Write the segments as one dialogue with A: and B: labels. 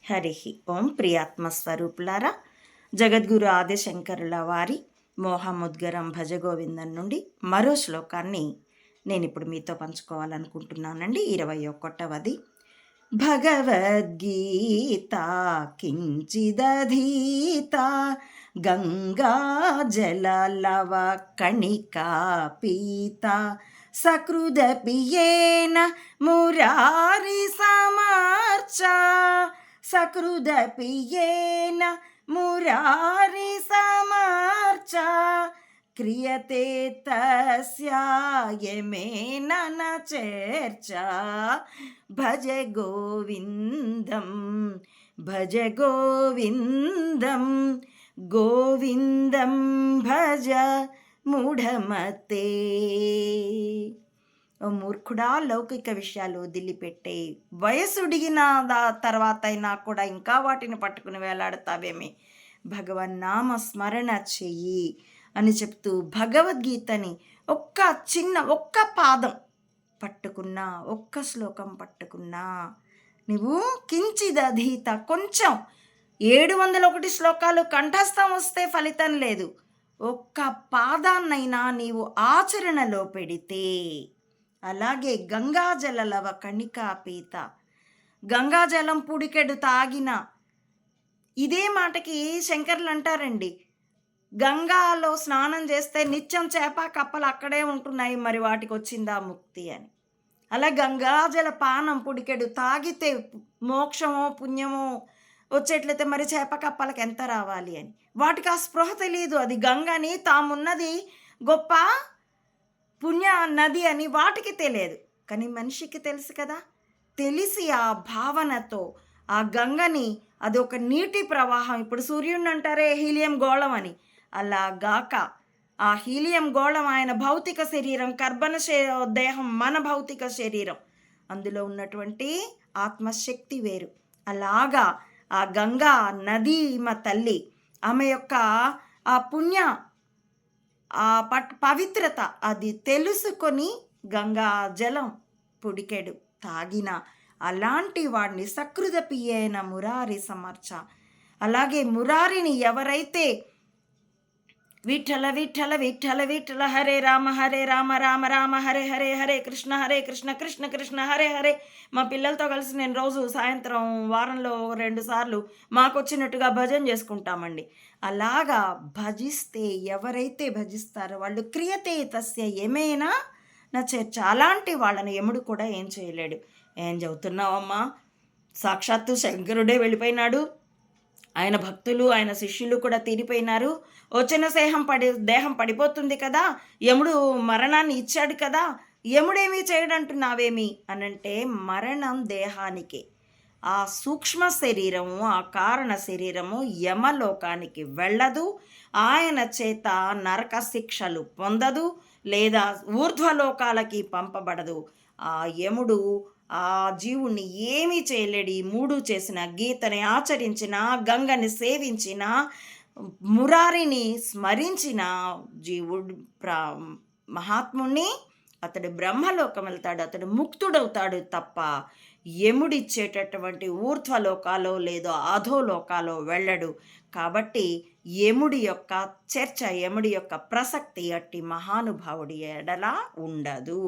A: హరి ఓం. ప్రియాత్మస్వరూపులారా, జగద్గురు ఆదిశంకరుల వారి మోహముద్గరం భజగోవిందం నుండి మరో శ్లోకాన్ని నేను ఇప్పుడు మీతో పంచుకోవాలనుకుంటున్నానండి. 21వ భగవద్గీత కించిదధీత గంగా జలలవ కణికా పీత సకృదపియేన మురారి సమార్చా సకృదపియేన మురారి సమార్చా క్రియతే తస్యాయమేన న చర్చా భజ గోవిందం భజ గోవిందం గోవిందం భజ మూఢమతే. ఓ మూర్ఖుడా, లౌకిక విషయాలు వదిలిపెట్టే. వయసుడిగిన తర్వాత అయినా కూడా ఇంకా వాటిని పట్టుకుని వేలాడతావేమి? భగవన్నామ స్మరణ చెయ్యి అని చెప్తూ భగవద్గీతని ఒక్క పాదం పట్టుకున్నా, ఒక్క శ్లోకం పట్టుకున్నా నువ్వు కించిదధీత, కొంచెం 701 శ్లోకాలు కంఠస్థం వస్తే ఫలితం లేదు. ఒక్క పాదాన్నైనా నీవు ఆచరణలో పెడితే. అలాగే గంగాజలలవ కణికా పీత, గంగాజలం పుడికెడు తాగిన. ఇదే మాటకి శంకర్లు అంటారండి, గంగాలో స్నానం చేస్తే నిత్యం చేప కప్పలు అక్కడే ఉంటున్నాయి, మరి వాటికి వచ్చిందా ముక్తి అని. అలా గంగాజల పానం పుడికెడు తాగితే మోక్షమో పుణ్యమో వచ్చేట్లయితే మరి చేప కప్పలకి ఎంత రావాలి అని. వాటికి ఆ స్పృహ తెలియదు, అది గంగని, తామున్నది గొప్ప పుణ్య నది అని వాటికి తెలియదు. కానీ మనిషికి తెలుసు కదా. తెలిసి ఆ భావనతో ఆ గంగని, అది ఒక నీటి ప్రవాహం. ఇప్పుడు సూర్యుడిని అంటారే హీలియం గోళం అని, అలా గాక ఆ హీలియం గోళం ఆయన భౌతిక శరీరం, కర్బన దేహం మన భౌతిక శరీరం, అందులో ఉన్నటువంటి ఆత్మశక్తి వేరు. అలాగా ఆ గంగా నది మా తల్లి, ఆమె యొక్క ఆ పుణ్య ఆ పవిత్రత అది తెలుసుకొని గంగా జలం పుడికెడు తాగిన అలాంటి వాడిని సకృదపియేన మురారి సమర్చ. అలాగే మురారిని ఎవరైతే విఠల విఠల విఠల విఠల హరే రామ రామ రామ హరే హరే హరే కృష్ణ కృష్ణ కృష్ణ హరే హరే. మా పిల్లలతో కలిసి నేను రోజు సాయంత్రం వారంలో 2 సార్లు మాకు వచ్చినట్టుగా భజన చేసుకుంటామండి. అలాగా భజిస్తే, ఎవరైతే భజిస్తారో వాళ్ళు క్రియతే తస్య ఏమైనా నా చర్చ. అలాంటి వాళ్ళని యముడు కూడా ఏం చేయలేడు. ఏం చెబుతున్నావమ్మా, సాక్షాత్తు శంకరుడే వెళ్ళిపోయినాడు, ఆయన భక్తులు ఆయన శిష్యులు కూడా తీరిపోయినారు, వచ్చిన దేహం పడిపోతుంది కదా, యముడు మరణాన్ని ఇచ్చాడు కదా, యముడేమీ చేయడంటున్నావేమి అనంటే, మరణం దేహానికి, ఆ సూక్ష్మ శరీరము, ఆ కారణ శరీరము యమలోకానికి వెళ్ళదు, ఆయన చేత నరక శిక్షలు పొందదు, లేదా ఊర్ధ్వలోకాలకి పంపబడదు. ఆ యముడు ఆ జీవుణ్ణి ఏమీ చేయలేడు. ఈ 3 చేసిన, గీతని ఆచరించిన, గంగని సేవించిన, మురారిని స్మరించిన జీవుడు మహాత్ముణ్ణి అతడు బ్రహ్మలోకం వెళ్తాడు, అతడు ముక్తుడవుతాడు తప్ప యముడిచ్చేటటువంటి ఊర్ధ్వలోకాలో లేదో అధోలోకాలో వెళ్ళడు. కాబట్టి యముడి యొక్క చర్చ, యముడి యొక్క ప్రసక్తి అట్టి మహానుభావుడి ఎడల ఉండదు.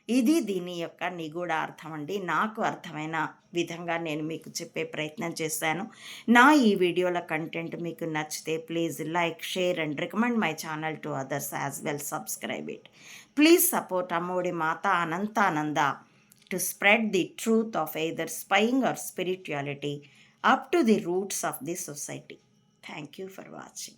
A: ఇది దీని యొక్క నిగూఢ అర్థం అండి. నాకు అర్థమైన విధంగా నేను మీకు చెప్పే ప్రయత్నం చేశాను. నా ఈ వీడియోల కంటెంట్ మీకు నచ్చితే please like, share and recommend my channel to others as well. Subscribe it. Please support అమ్మోడి మాత అనంతానంద to spread the truth of either spying or spirituality up to the roots of the society. Thank you for watching.